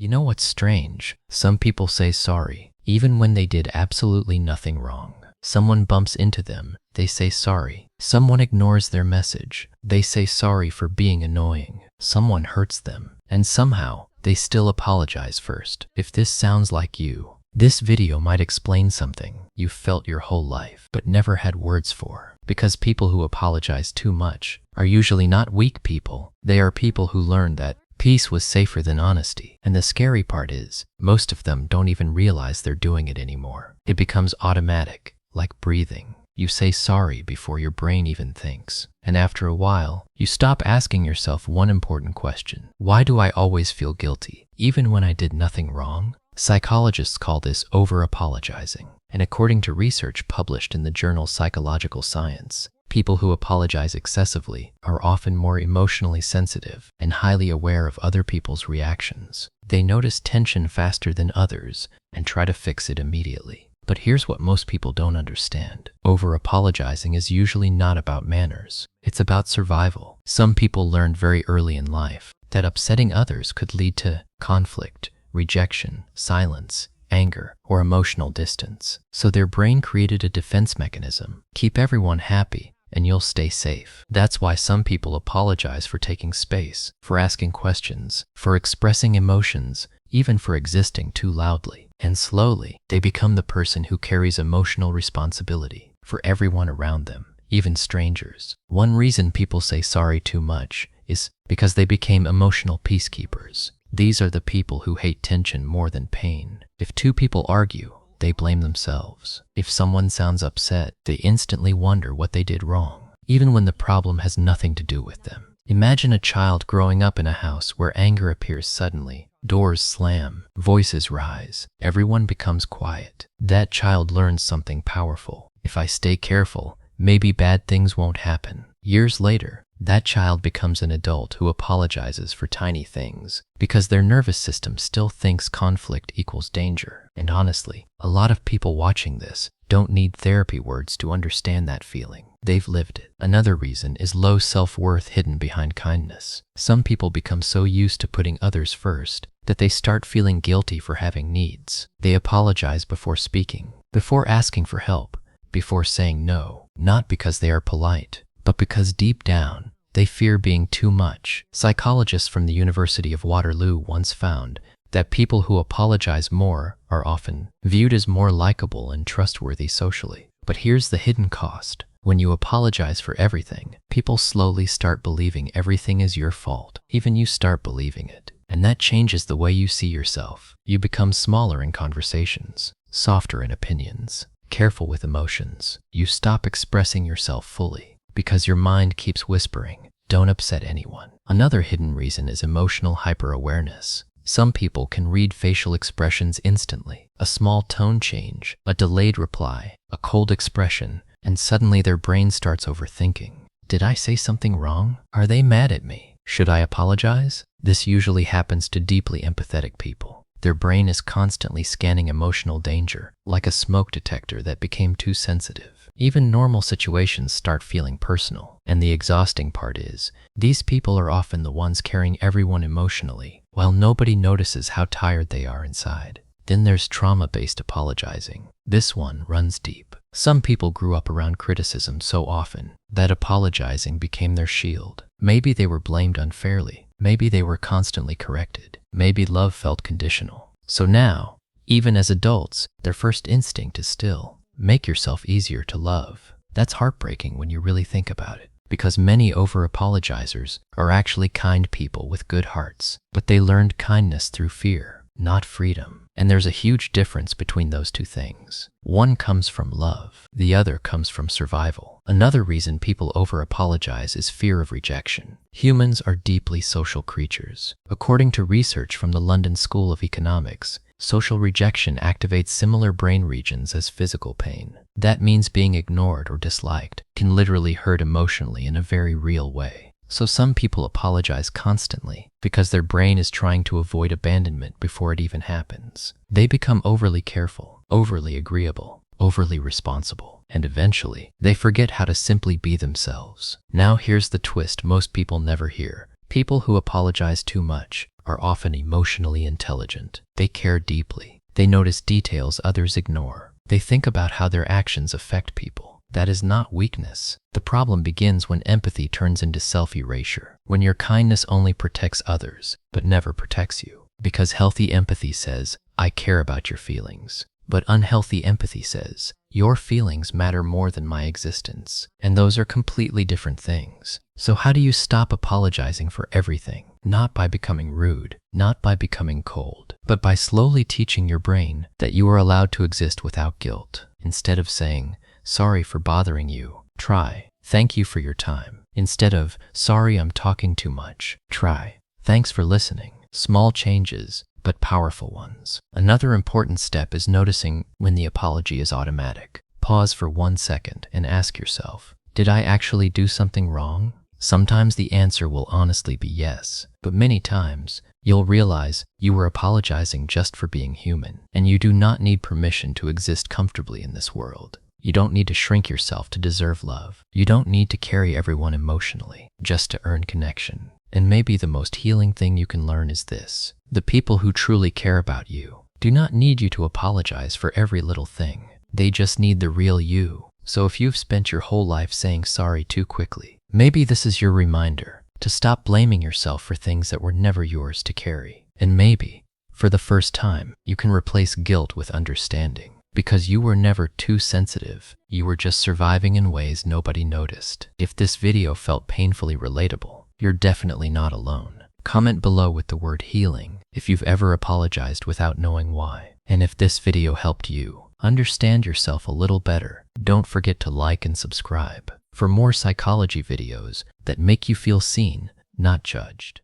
You know what's strange? Some people say sorry, even when they did absolutely nothing wrong. Someone bumps into them, they say sorry. Someone ignores their message, they say sorry for being annoying. Someone hurts them, and somehow, they still apologize first. If this sounds like you, this video might explain something you've felt your whole life, but never had words for. Because people who apologize too much are usually not weak people. They are people who learned that peace was safer than honesty. And the scary part is, most of them don't even realize they're doing it anymore. It becomes automatic, like breathing. You say sorry before your brain even thinks. And after a while, you stop asking yourself one important question. Why do I always feel guilty, even when I did nothing wrong? Psychologists call this over-apologizing. And according to research published in the journal Psychological Science, people who apologize excessively are often more emotionally sensitive and highly aware of other people's reactions. They notice tension faster than others and try to fix it immediately. But here's what most people don't understand. Over-apologizing is usually not about manners. It's about survival. Some people learned very early in life that upsetting others could lead to conflict, rejection, silence, anger, or emotional distance. So their brain created a defense mechanism. Keep everyone happy, and you'll stay safe. That's why some people apologize for taking space, for asking questions, for expressing emotions, even for existing too loudly. And slowly, they become the person who carries emotional responsibility for everyone around them, even strangers. One reason people say sorry too much is because they became emotional peacekeepers. These are the people who hate tension more than pain. If two people argue, they blame themselves. If someone sounds upset, they instantly wonder what they did wrong, even when the problem has nothing to do with them. Imagine a child growing up in a house where anger appears suddenly. Doors slam, voices rise, everyone becomes quiet. That child learns something powerful. If I stay careful, maybe bad things won't happen. Years later, that child becomes an adult who apologizes for tiny things because their nervous system still thinks conflict equals danger. And honestly, a lot of people watching this don't need therapy words to understand that feeling. They've lived it. Another reason is low self-worth hidden behind kindness. Some people become so used to putting others first that they start feeling guilty for having needs. They apologize before speaking, before asking for help, before saying no, not because they are polite, but because deep down, they fear being too much. Psychologists from the University of Waterloo once found that people who apologize more are often viewed as more likable and trustworthy socially. But here's the hidden cost. When you apologize for everything, people slowly start believing everything is your fault. Even you start believing it. And that changes the way you see yourself. You become smaller in conversations, softer in opinions, careful with emotions. You stop expressing yourself fully because your mind keeps whispering, don't upset anyone. Another hidden reason is emotional hyper-awareness. Some people can read facial expressions instantly. A small tone change, a delayed reply, a cold expression, and suddenly their brain starts overthinking. Did I say something wrong? Are they mad at me? Should I apologize? This usually happens to deeply empathetic people. Their brain is constantly scanning emotional danger, like a smoke detector that became too sensitive. Even normal situations start feeling personal. And the exhausting part is, these people are often the ones carrying everyone emotionally, while nobody notices how tired they are inside. Then there's trauma-based apologizing. This one runs deep. Some people grew up around criticism so often that apologizing became their shield. Maybe they were blamed unfairly. Maybe they were constantly corrected. Maybe love felt conditional. So now, even as adults, their first instinct is still, make yourself easier to love. That's heartbreaking when you really think about it, because many over-apologizers are actually kind people with good hearts, but they learned kindness through fear, not freedom. And there's a huge difference between those two things. One comes from love, the other comes from survival. Another reason people over-apologize is fear of rejection. Humans are deeply social creatures. According to research from the London School of Economics, social rejection activates similar brain regions as physical pain. That means being ignored or disliked can literally hurt emotionally in a very real way. So some people apologize constantly because their brain is trying to avoid abandonment before it even happens. They become overly careful, overly agreeable, overly responsible, and eventually, they forget how to simply be themselves. Now here's the twist most people never hear. People who apologize too much are often emotionally intelligent. They care deeply. They notice details others ignore. They think about how their actions affect people. That is not weakness. The problem begins when empathy turns into self-erasure, when your kindness only protects others, but never protects you. Because healthy empathy says, I care about your feelings. But unhealthy empathy says, your feelings matter more than my existence. And those are completely different things. So how do you stop apologizing for everything? Not by becoming rude, not by becoming cold, but by slowly teaching your brain that you are allowed to exist without guilt. Instead of saying, sorry for bothering you, try, thank you for your time. Instead of, sorry I'm talking too much, try, thanks for listening. Small changes, but powerful ones. Another important step is noticing when the apology is automatic. Pause for 1 second and ask yourself, did I actually do something wrong? Sometimes the answer will honestly be yes, but many times you'll realize you were apologizing just for being human, and you do not need permission to exist comfortably in this world. You don't need to shrink yourself to deserve love. You don't need to carry everyone emotionally just to earn connection. And maybe the most healing thing you can learn is this. The people who truly care about you do not need you to apologize for every little thing. They just need the real you. So if you've spent your whole life saying sorry too quickly, maybe this is your reminder to stop blaming yourself for things that were never yours to carry. And maybe, for the first time, you can replace guilt with understanding. Because you were never too sensitive, you were just surviving in ways nobody noticed. If this video felt painfully relatable, you're definitely not alone. Comment below with the word healing if you've ever apologized without knowing why. And if this video helped you understand yourself a little better, don't forget to like and subscribe for more psychology videos that make you feel seen, not judged.